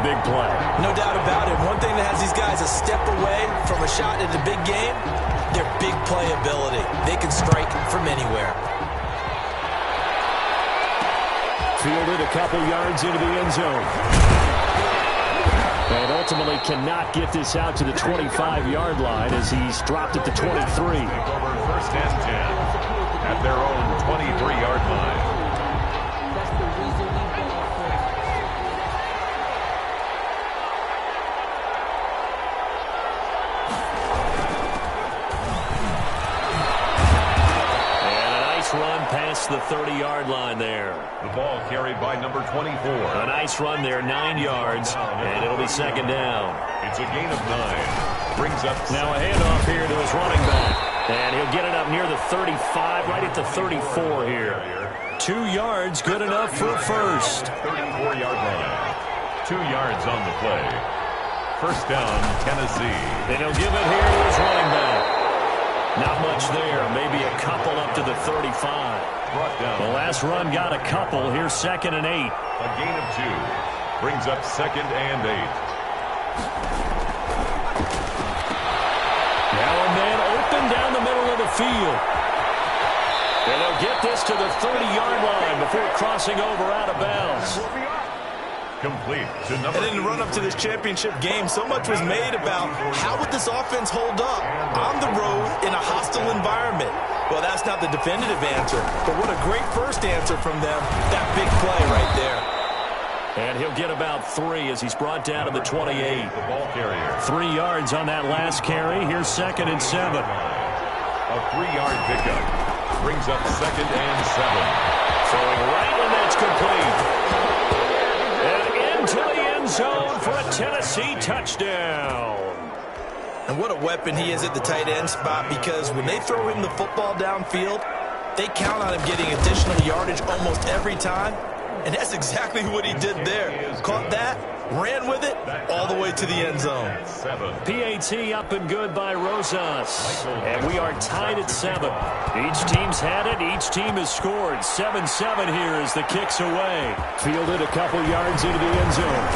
big play. No doubt about it. One thing that has these guys a step away from a shot in the big game, their big play ability. They can strike from anywhere. Fielded a couple yards into the end zone. And ultimately cannot get this out to the 25-yard line as he's dropped at the 23. Over first and 10 at their own 23-yard line. Run past the 30-yard line there. The ball carried by number 24. A nice run there, 9 yards, and it'll be second down. It's a gain of 9. Brings up now a handoff here to his running back. And he'll get it up near the 35, right at the 34 here. 2 yards, good enough for a first. 34-yard line. 2 yards on the play. First down, Tennessee. And he'll give it here to his running back. Not much there, maybe a couple up to the 35. Brought down. The last run got a couple. Here's second and 8. A gain of 2. Brings up second and 8. Now a man open down the middle of the field. And they'll get this to the 30-yard line before crossing over out of bounds. Complete to number. And in the run-up to this championship game, so much was made about how would this offense hold up on the road in a hostile environment. Well, that's not the definitive answer, but what a great first answer from them. That big play right there. And he'll get about 3 as he's brought down to the 28. The ball carrier. 3 yards on that last carry. Here's second and 7. A 3-yard pickup. Brings up second and 7. Throwing right when that's complete. To the end zone for a Tennessee touchdown. And what a weapon he is at the tight end spot, because when they throw him the football downfield, they count on him getting additional yardage almost every time. And that's exactly what he did there. Caught that, ran with it, all the way to the end zone. PAT up and good by Rosas. And we are tied at 7. Each team's had it. Each team has scored. 7-7 here as the kick's away. Fielded a couple yards into the end zone.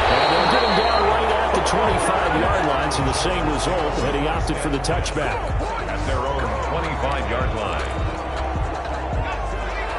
And they'll get him down right at the 25-yard line, so the same result, and he opted for the touchback. At their own 25-yard line.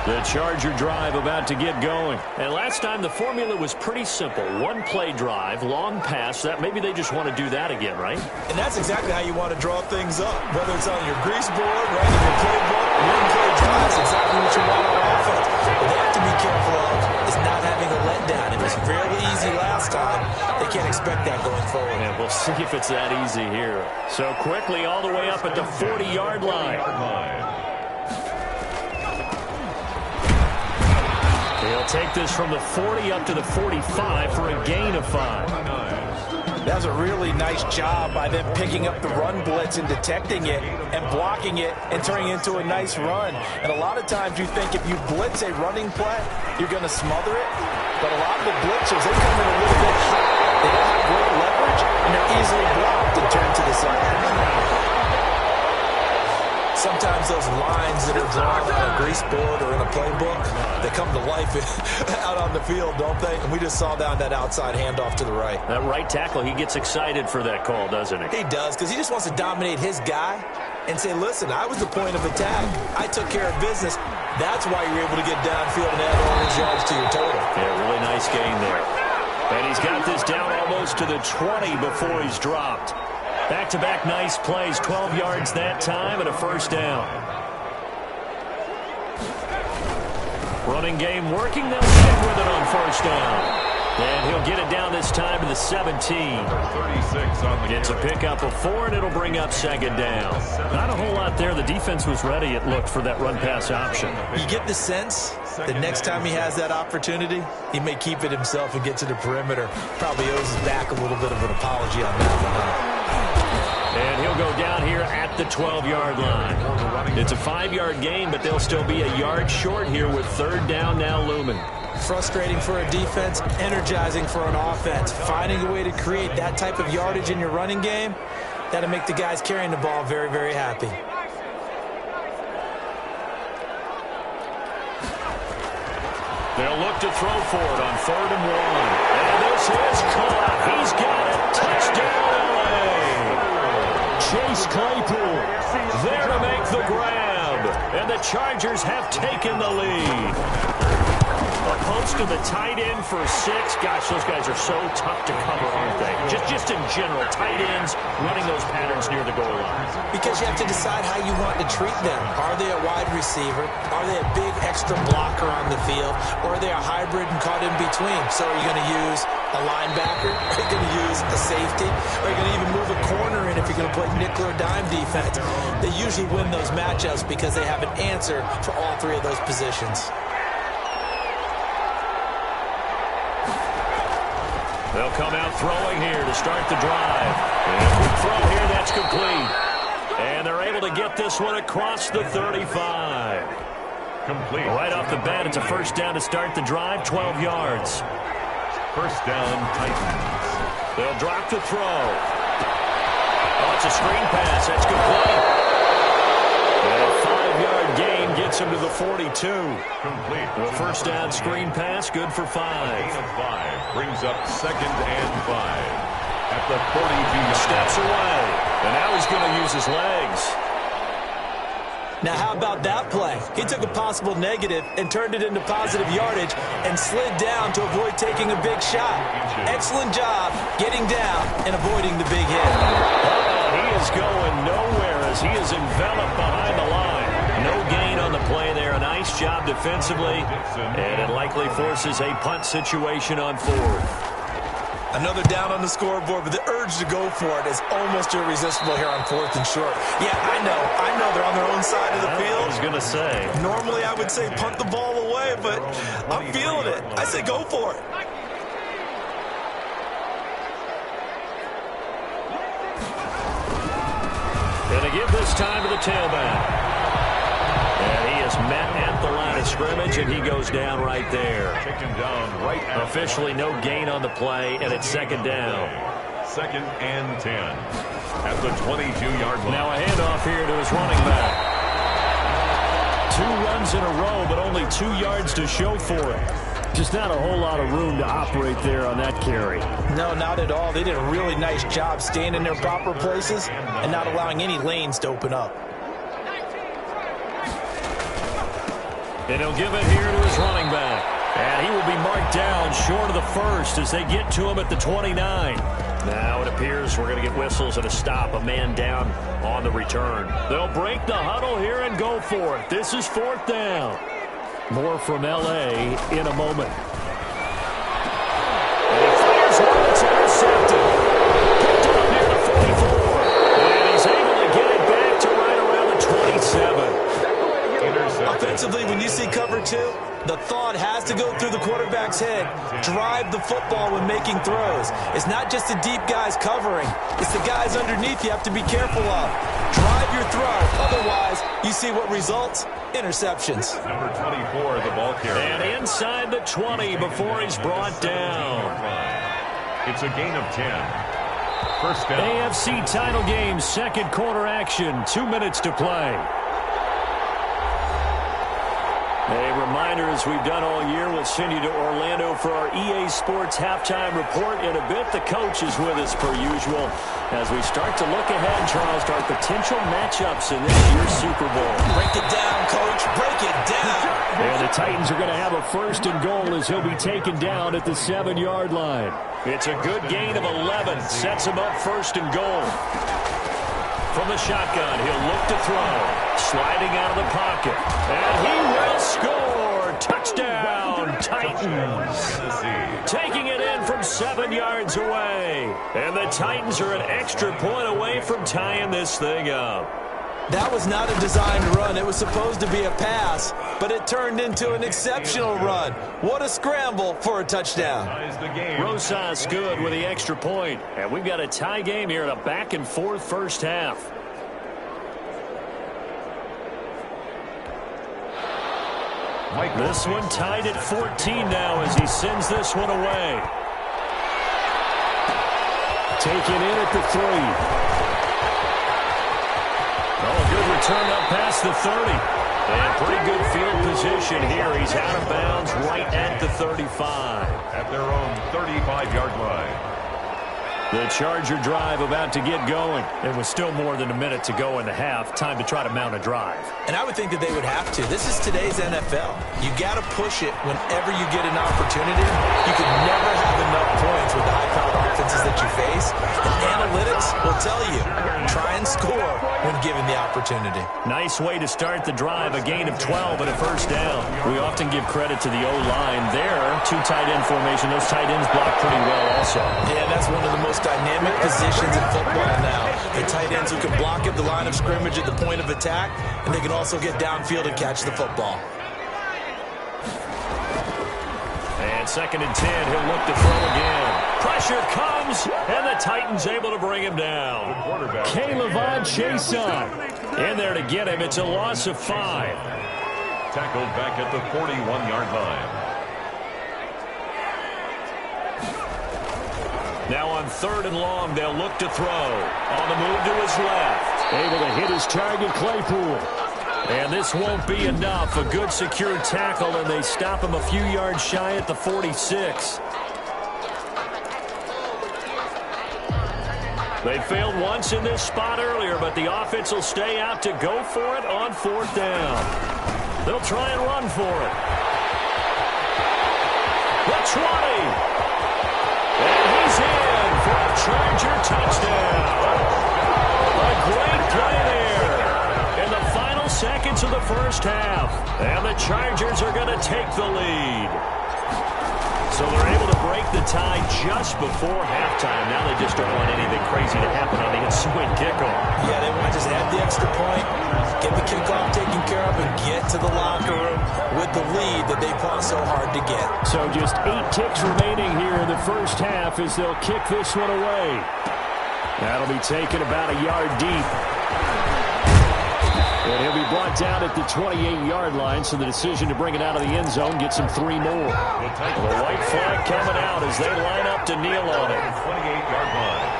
The Charger drive about to get going. And last time the formula was pretty simple. One play drive, long pass. That maybe they just want to do that again, right? And that's exactly how you want to draw things up. Whether it's on your grease board, right in your playbook, one play drives exactly what you want on offense. What they have to be careful of is not having a letdown. It was fairly easy last time. They can't expect that going forward. And we'll see if it's that easy here. So quickly all the way up at the 40-yard line. He'll take this from the 40 up to the 45 for a gain of 5. That was a really nice job by them picking up the run blitz and detecting it and blocking it and turning it into a nice run. And a lot of times you think if you blitz a running play, you're going to smother it. But a lot of the blitzers, they come in a little bit hot. They don't have great leverage, and they're easily blocked and turned to the side. Sometimes those lines that are drawn on a grease board or in a playbook, they come to life out on the field, don't they? And we just saw down that outside handoff to the right. That right tackle, he gets excited for that call, doesn't he? He does, because he just wants to dominate his guy and say, listen, I was the point of attack. I took care of business. That's why you're able to get downfield and add all those yards to your total. Yeah, really nice gain there. And he's got this down almost to the 20 before he's dropped. Back-to-back nice plays, 12 yards that time and a first down. Running game working, they'll stick with it on first down. And he'll get it down this time to the 17. 36 on the Gets a pickup of 4, and it'll bring up second down. Not a whole lot there. The defense was ready, it looked, for that run-pass option. You get the sense that next time he has that opportunity, he may keep it himself and get to the perimeter. Probably owes his back a little bit of an apology on that one. And he'll go down here at the 12-yard line. It's a 5-yard gain, but they'll still be a yard short here with third down now looming. Frustrating for a defense, energizing for an offense. Finding a way to create that type of yardage in your running game, that'll make the guys carrying the ball very, very happy. They'll look to throw for it on 3rd and 1. This is caught. He's got it. Touchdown, LA. Chase Claypool there to make the grab. And the Chargers have taken the lead. A post to the tight end for 6. Gosh, those guys are so tough to cover, aren't they? Just in general, tight ends running those patterns near the goal line. Because you have to decide how you want to treat them. Are they a wide receiver? Are they a big extra blocker on the field? Or are they a hybrid and caught in between? So are you going to use a linebacker? Are you going to use a safety? Are you going to even move a corner in if you're going to play nickel or dime defense? They usually win those matchups because they have an answer for all 3 of those positions. They'll come out throwing here to start the drive. And a quick throw here, that's complete. And they're able to get this one across the 35. Complete. Right off the bat, it's a first down to start the drive, 12 yards. First down, Titans. They'll drop the throw. Oh, it's a screen pass. That's complete. And a 5-yard gain gets him to the 42. Complete. The first down screen pass, good for 5. Gain of 5 brings up 2nd and 5 at the 42. Steps away. And now he's going to use his legs. Now, how about that play? He took a possible negative and turned it into positive yardage and slid down to avoid taking a big shot. Excellent job getting down and avoiding the big hit. He is going nowhere as he is enveloped behind the line. No gain on the play there. A nice job defensively. And it likely forces a punt situation on 4th. Another down on the scoreboard, but the urge to go for it is almost irresistible here on 4th and short. Yeah, I know they're on their own side of the field. I was going to say. Normally I would say punt the ball away, but I'm feeling it. I say go for it. And they give this time to the tailback. And he is met at the line of scrimmage, and he goes down right there. Taken down right at officially no gain on the play, and it's 2nd down. 2nd and 10 at the 22-yard line. Now a handoff here to his running back. 2 runs in a row, but only 2 yards to show for it. Just not a whole lot of room to operate there on that carry. No, not at all. They did a really nice job staying in their proper places and not allowing any lanes to open up. And he'll give it here to his running back. And he will be marked down short of the first as they get to him at the 29. Now it appears we're going to get whistles and a stop. A man down on the return. They'll break the huddle here and go for it. This is 4th down. More from L.A. in a moment. And he fires one that's intercepted. Picked up near the 44. And he's able to get it back to right around the 27. Offensively, when you see cover 2, the thought has to go through the quarterback's head. Drive the football when making throws. It's not just the deep guys covering. It's the guys underneath you have to be careful of. Drive your throw. Otherwise, you see what results? Interceptions. Number 24, the ball carrier. And inside the 20 before he's brought down. It's a gain of 10. First down. AFC title game, 2nd quarter action. 2 minutes to play. A reminder, as we've done all year, we'll send you to Orlando for our EA Sports halftime report. In a bit, the coach is with us per usual as we start to look ahead, Charles, to our potential matchups in this year's Super Bowl. Break it down, coach. Break it down. And the Titans are going to have a 1st and goal as he'll be taken down at the 7-yard line. It's a good gain of 11. Sets him up 1st and goal. From the shotgun, he'll look to throw. Sliding out of the pocket. And he will score. Touchdown, Titans. Taking it in from 7 yards away. And the Titans are an extra point away from tying this thing up. That was not a designed run. It was supposed to be a pass, but it turned into an exceptional run. What a scramble for a touchdown. Rosas good with the extra point. And we've got a tie game here in a back-and-forth first half. This one tied at 14 now as he sends this one away. Taken in at the 3. Oh, good return up past the 30. And pretty good field position here. He's out of bounds right at the 35. At their own 35-yard line. The Charger drive about to get going. It was still more than a minute to go in the half. Time to try to mount a drive. And I would think that they would have to. This is today's NFL. You got to push it whenever you get an opportunity. You can never have enough points with the high-powered offenses that you face. And analytics will tell you, try and score when given the opportunity. Nice way to start the drive. A gain of 12 and a first down. We often give credit to the O-line there. Two tight end formation. Those tight ends block pretty well also. Yeah, that's one of the most dynamic positions in football now. The tight ends who can block at the line of scrimmage at the point of attack, and they can also get downfield and catch the football. And 2nd and 10, he'll look to throw again. Pressure comes, and the Titans able to bring him down. K'Lavon Chaisson in there to get him. It's a loss of 5. Tackled back at the 41-yard line. Now on 3rd and long, they'll look to throw. On the move to his left. Able to hit his target, Claypool. And this won't be enough. A good secure tackle, and they stop him a few yards shy at the 46. They failed once in this spot earlier, but the offense will stay out to go for it on 4th down. They'll try and run for it. The 20. And he's in for a Charger touchdown. A great play there in the final seconds of the first half. And the Chargers are going to take the lead. So they're able to break the tie just before halftime. Now they just don't want anything crazy to happen on the ensuing kickoff. Yeah, they want to just add the extra point, get the kickoff taken care of, and get to the locker room with the lead that they fought so hard to get. So just 8 ticks remaining here in the first half as they'll kick this one away. That'll be taken about a yard deep. And he'll be brought down at the 28-yard line, so the decision to bring it out of the end zone gets him 3 more. The white flag coming out as they line up to kneel on it. 28-yard line.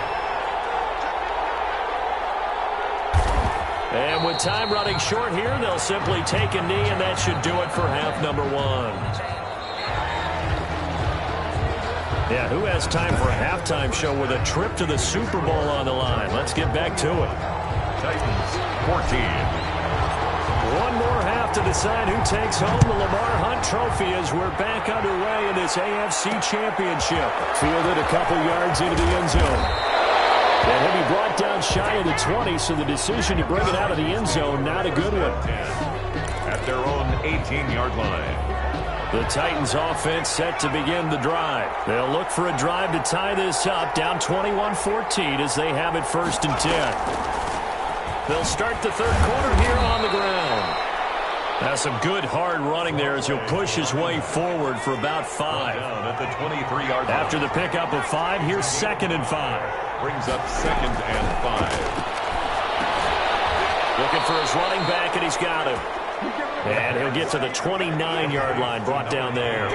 And with time running short here, they'll simply take a knee, and that should do it for half number 1. Yeah, who has time for a halftime show with a trip to the Super Bowl on the line? Let's get back to it. Titans 14. One more half to decide who takes home the Lamar Hunt Trophy as we're back underway in this AFC Championship. Fielded a couple yards into the end zone. And he'll be brought down shy of the 20, so the decision to bring it out of the end zone, not a good one. At their own 18-yard line. The Titans offense set to begin the drive. They'll look for a drive to tie this up, down 21-14 as they have it 1st and 10. They'll start the 3rd quarter here on the ground. That's some good hard running there as he'll push his way forward for about 5. Down at the 23-yard line. After the pickup of 5, here's 2nd and 5. Brings up 2nd and 5. Looking for his running back, and he's got him. And he'll get to the 29-yard line, brought down there.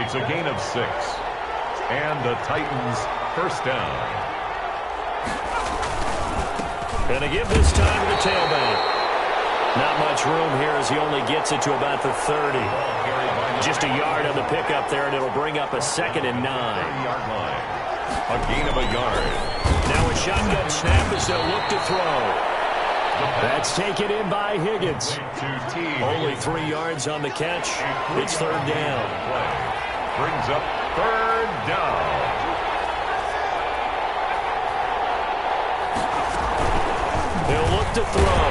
It's a gain of 6. And the Titans 1st down. Going to give this time to the tailback. Not much room here as he only gets it to about the 30. Just a yard on the pickup there, and it'll bring up a 2nd and 9. 30-yard line. A gain of a yard. Now a shotgun snap as they'll look to throw. That's taken in by Higgins. Only 3 yards on the catch. It's 3rd down. Brings up 3rd down. He'll look to throw.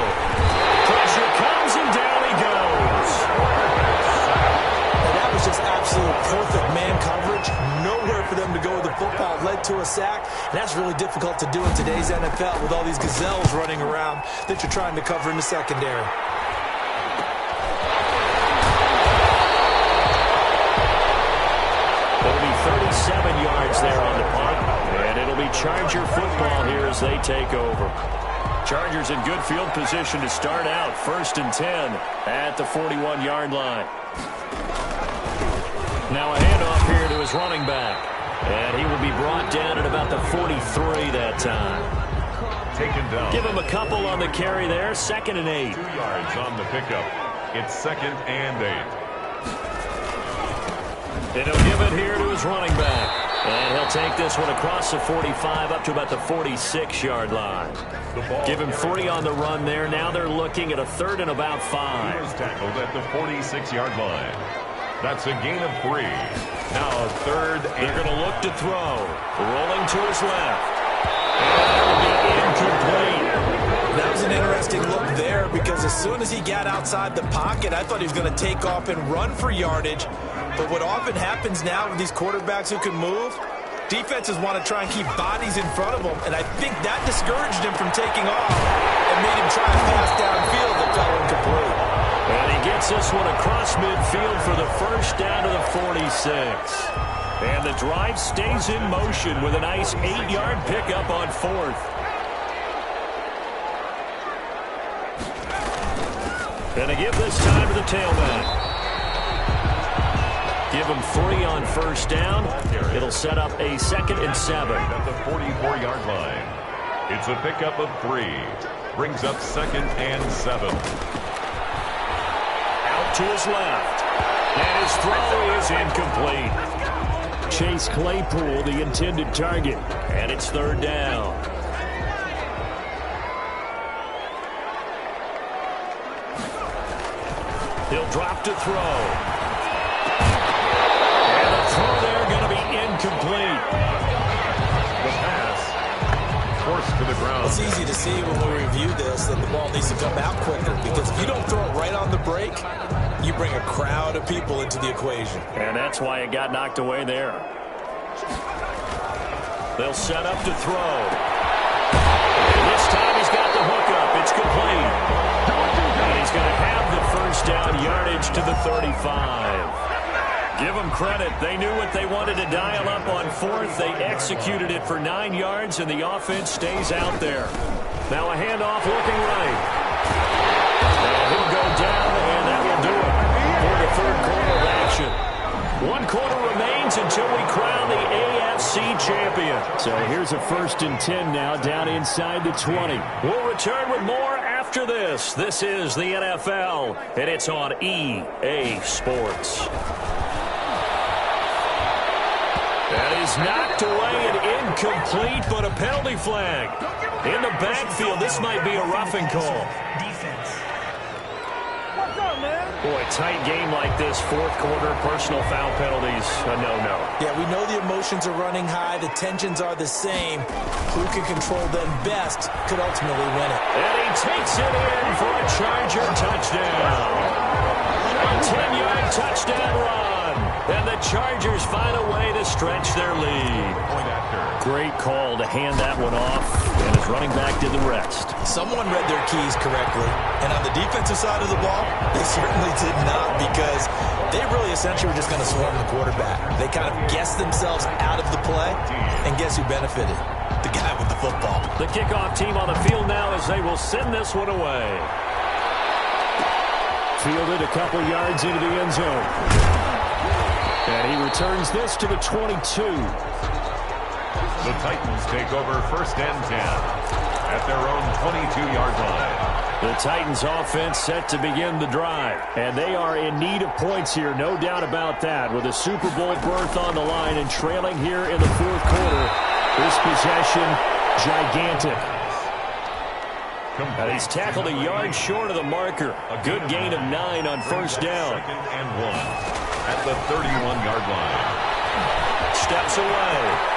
Pressure comes, and down he goes. And that was just absolute perfect man coverage. Nowhere for them to go with the football. Led to a sack. And that's really difficult to do in today's NFL with all these gazelles running around that you're trying to cover in the secondary. It'll be 37 yards there on the punt. And it'll be Charger football here as they take over. Chargers in good field position to start out. 1st and 10 at the 41-yard line. Now a handoff here to his running back. And he will be brought down at about the 43 that time. taken down. Give him a couple on the carry there. 2nd and 8. 2 yards on the pickup. It's 2nd and 8. And he'll give it here to his running back. And he'll take this one across the 45 up to about the 46-yard line. Give him 3 on the run there. Now they're looking at a 3rd and about 5. He was tackled at the 46-yard line. That's a gain of 3. Now a 3rd. They're going to look to throw. Rolling to his left. And that'll be incomplete. That was an interesting look there because as soon as he got outside the pocket, I thought he was going to take off and run for yardage. But what often happens now with these quarterbacks who can move, defenses want to try and keep bodies in front of them, and I think that discouraged him from taking off and made him try and pass downfield that fell incomplete. And he gets this one across midfield for the 1st down to the 46. And the drive stays in motion with a nice 8-yard pickup on 4th. And they give this time to the tailback. Give him 3 on 1st down. It'll set up a 2nd and 7. At the 44-yard line. It's a pickup of 3. Brings up 2nd and 7. Out to his left. And his throw is incomplete. Chase Claypool, the intended target. And it's 3rd down. He'll drop to throw. Throw there going to be incomplete. The pass forced to the ground. It's easy to see when we review this that the ball needs to come out quicker because if you don't throw it right on the break, you bring a crowd of people into the equation. And that's why it got knocked away there. They'll set up to throw. And this time he's got the hookup. It's complete. And he's going to have the 1st down yardage to the 35. Give them credit. They knew what they wanted to dial up on 4th. They executed it for 9 yards, and the offense stays out there. Now a handoff looking right. And he'll go down, and that will do it for the 3rd quarter of action. 1 quarter remains until we crown the AFC champion. So here's a 1st and 10 now down inside the 20. We'll return with more after this. This is the NFL, and it's on EA Sports. That is knocked away and incomplete, but a penalty flag. In the backfield, this might be a roughing call. Defense. Boy, tight game like this, 4th quarter, personal foul penalties, a no-no. Yeah, we know the emotions are running high. The tensions are the same. Who can control them best could ultimately win it. And he takes it in for a Charger touchdown. A 10-yard touchdown run. And the Chargers find a way to stretch their lead. Point after. Great call to hand that one off, and his running back did the rest. Someone read their keys correctly, and on the defensive side of the ball, they certainly did not because they really essentially were just going to swarm the quarterback. They kind of guessed themselves out of the play, and guess who benefited? The guy with the football. The kickoff team on the field now as they will send this one away. Fielded a couple yards into the end zone. And he returns this to the 22. The Titans take over 1st and 10 at their own 22-yard line. The Titans offense set to begin the drive. And they are in need of points here, no doubt about that. With a Super Bowl berth on the line and trailing here in the 4th quarter. This possession, gigantic. And he's tackled a yard short of the marker. A good gain of 9 on 1st down. 2nd and 1 at the 31-yard line. Steps away.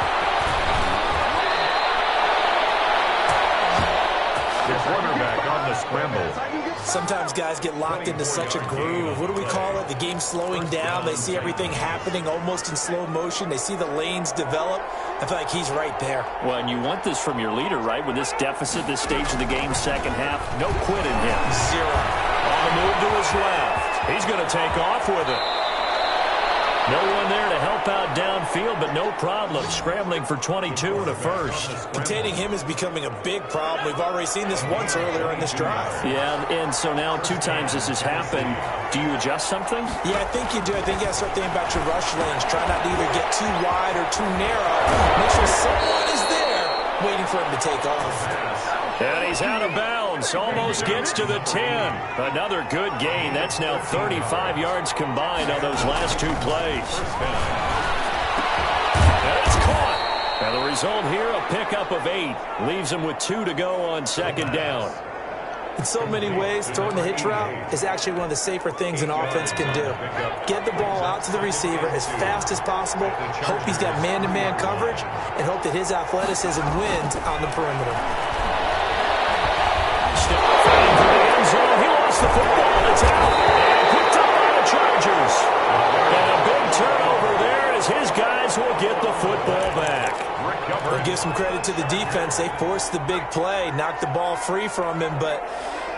The quarterback on the scramble. Sometimes guys get locked into such a groove. What do we call it? The game's slowing down. They see everything happening almost in slow motion. They see the lanes develop. I feel like he's right there. Well, and you want this from your leader, right? With this deficit, this stage of the game, 2nd half, no quitting him. 0. On the move to his left. He's going to take off with it. No one there to help out downfield, but no problem. Scrambling for 22 and a 1st. Containing him is becoming a big problem. We've already seen this once earlier in this drive. Yeah, and so now 2 times this has happened. Do you adjust something? Yeah, I think you do. I think you got to start thinking about your rush lanes. Try not to either get too wide or too narrow. Make sure someone is there waiting for him to take off. And he's out of bounds. Almost gets to the 10. Another good gain. That's now 35 yards combined on those last two plays. And it's caught. And the result here, a pickup of 8. Leaves him with 2 to go on second down. In so many ways, throwing the hitch route is actually one of the safer things an offense can do. Get the ball out to the receiver as fast as possible, hope he's got man-to-man coverage, and hope that his athleticism wins on the perimeter. He lost the football. It's out. And picked up by the Chargers. And a big turnover there as his guys will get the football back. We'll give some credit to the defense. They forced the big play, knocked the ball free from him, but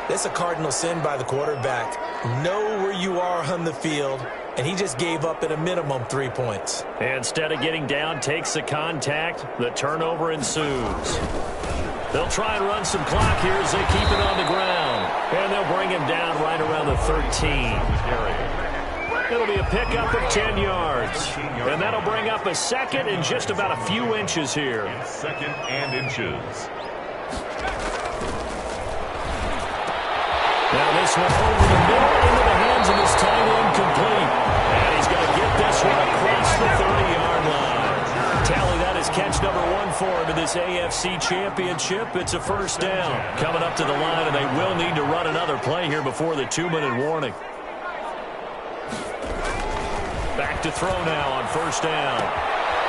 that's a cardinal sin by the quarterback. Know where you are on the field, and he just gave up at a minimum 3 points. Instead of getting down, takes the contact. The turnover ensues. They'll try and run some clock here as they keep it on the ground. And they'll bring him down right around the 13. It'll be a pickup of 10 yards. And that'll bring up a second and just about a few inches here. Second and inches. Now this one over the middle into the hands of his tight end complete. And he's going to get this one across the 30-yard line. Tally, that is catch number 1 for him in this AFC Championship. It's a first down. Coming up to the line, and they will need to run another play here before the 2-minute warning. Back to throw now on first down.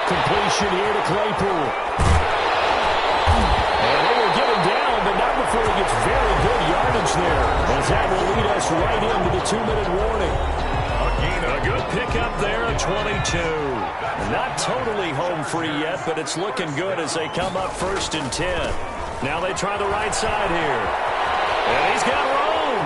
Completion here to Claypool. And they will get him down, but not before he gets very good yardage there. As that will lead us right into the 2-minute warning. A good pickup there at 22. Not totally home free yet, but it's looking good as they come up first and 10. Now they try the right side here. And he's got room.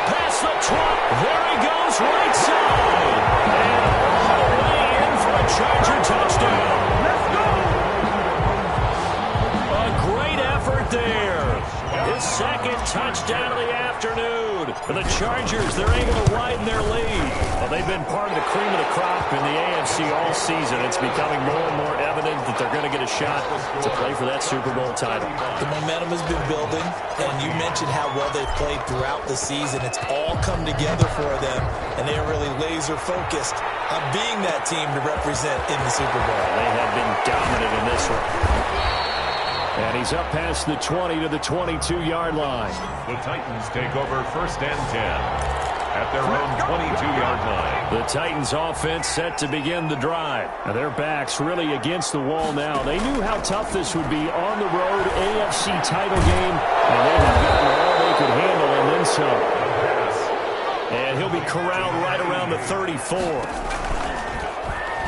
Past the 20. There he goes, right side. And all the way in for a Charger touchdown. Let's go. A great effort there. His second touchdown of the afternoon. For the Chargers, they're able to widen their lead. Well, they've been part of the cream of the crop in the AFC all season. It's becoming more and more evident that they're going to get a shot to play for that Super Bowl title. The momentum has been building, and you mentioned how well they've played throughout the season. It's all come together for them, and they are really laser-focused on being that team to represent in the Super Bowl. They have been dominant in this one. And he's up past the 20 to the 22-yard line. The Titans take over first and 10 at their own 22-yard line. The Titans offense set to begin the drive. Now their backs really against the wall now. They knew how tough this would be on the road, AFC title game, and they have gotten all they could handle and then some. And he'll be corralled right around the 34.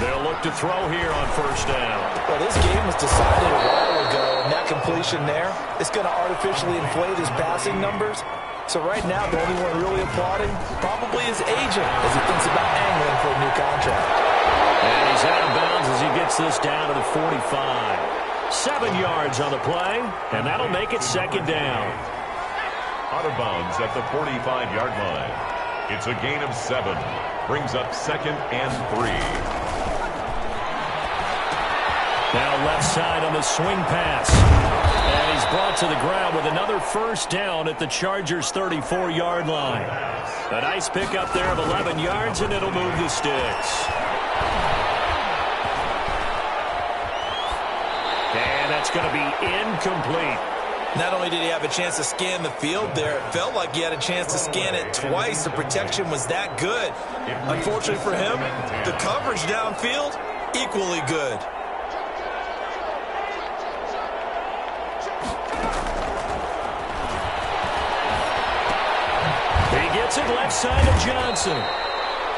They'll look to throw here on first down. Well, this game was decided a while ago, and that completion there, it's going to artificially inflate his passing numbers. So right now, the only one really applauding probably his agent as he thinks about angling for a new contract. And he's out of bounds as he gets this down to the 45. 7 yards on the play, and that'll make it second down. Out of bounds at the 45-yard line. It's a gain of 7. Brings up second and 3. Now left side on the swing pass. And he's brought to the ground with another first down at the Chargers' 34-yard line. A nice pickup there of 11 yards, and it'll move the sticks. And that's going to be incomplete. Not only did he have a chance to scan the field there, it felt like he had a chance to scan it twice. The protection was that good. Unfortunately for him, the coverage downfield, equally good. He gets it left side of Johnson.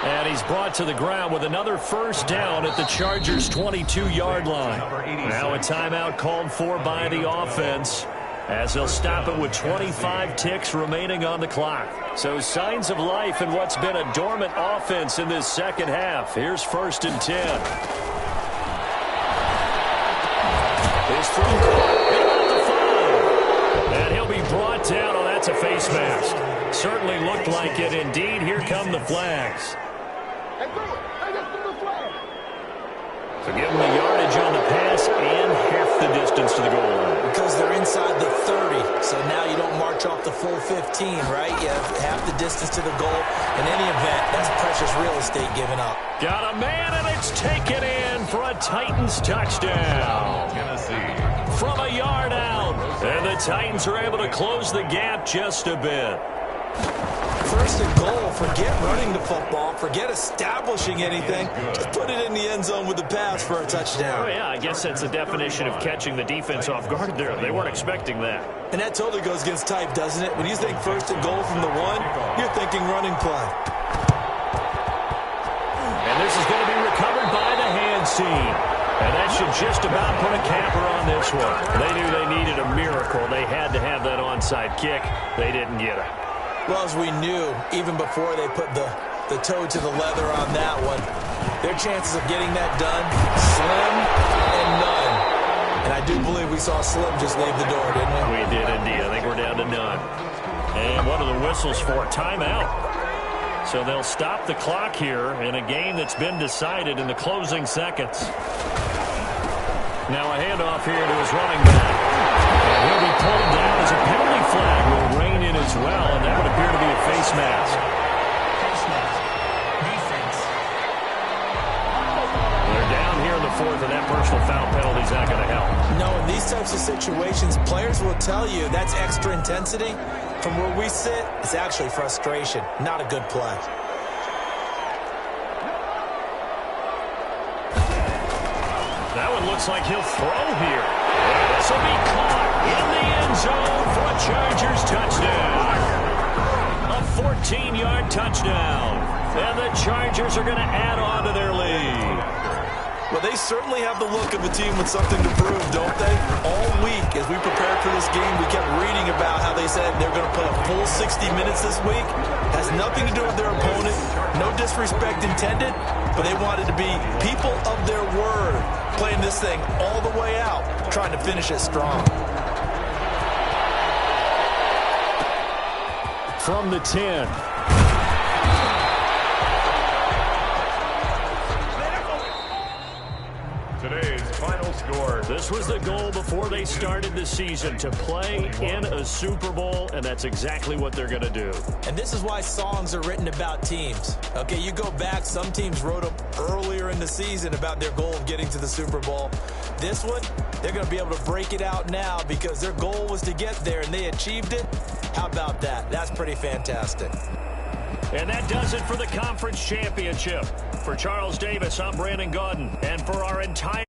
And he's brought to the ground with another first down at the Chargers' 22-yard line. Now a timeout called for by the offense, as they'll stop it with 25 ticks remaining on the clock. So signs of life in what's been a dormant offense in this second half. Here's first and 10. His throw at the 5. And he'll be brought down. Oh, that's a face mask. Certainly looked like it. Indeed, here come the flags. So give him the yardage on the pass and half half the distance to the goal line? Because they're inside the 30, so now you don't march off the full 15, right? You have half the distance to the goal. In any event, that's precious real estate given up. Got a man, and it's taken in for a Titans touchdown. Tennessee. From a yard out, and the Titans are able to close the gap just a bit. First and goal, forget running the football, forget establishing anything. Just put it in the end zone with the pass for a touchdown. Oh, yeah, I guess that's the definition of catching the defense off guard there. They weren't expecting that. And that totally goes against type, doesn't it? When you think first and goal from the 1, you're thinking running play. And this is going to be recovered by the hands team. And that should just about put a capper on this one. They knew they needed a miracle. They had to have that onside kick. They didn't get it. Well, as we knew, even before they put the toe to the leather on that one, their chances of getting that done, slim and none. And I do believe we saw Slim just leave the door, didn't we? We did indeed. I think we're down to none. And what are the whistles for? Timeout. So they'll stop the clock here in a game that's been decided in the closing seconds. Now a handoff here to his running back. And he'll be pulled down as a penalty flag will rein in as well, and that would appear to be a face mask. They're down here in the 4th, and that personal foul penalty is not going to help. No, in these types of situations, players will tell you that's extra intensity. From where we sit, it's actually frustration, not a good play. That one looks like he'll throw here. And this will be caught in the end zone for a Chargers touchdown. A 14-yard touchdown. And the Chargers are going to add on to their lead. Well, they certainly have the look of a team with something to prove, don't they? All week, as we prepared for this game, we kept reading about how they said they're going to play a full 60 minutes this week. Has nothing to do with their opponent. No disrespect intended, but they wanted to be people of their word, playing this thing all the way out, trying to finish it strong. From the 10. Today's final score. This was the goal before they started the season, to play in a Super Bowl, and that's exactly what they're going to do. And this is why songs are written about teams. Okay, you go back, some teams wrote them earlier in the season about their goal of getting to the Super Bowl. This one, they're going to be able to break it out now because their goal was to get there, and they achieved it. How about that? That's pretty fantastic. And that does it for the conference championship. For Charles Davis, I'm Brandon Gaudin. And for our entire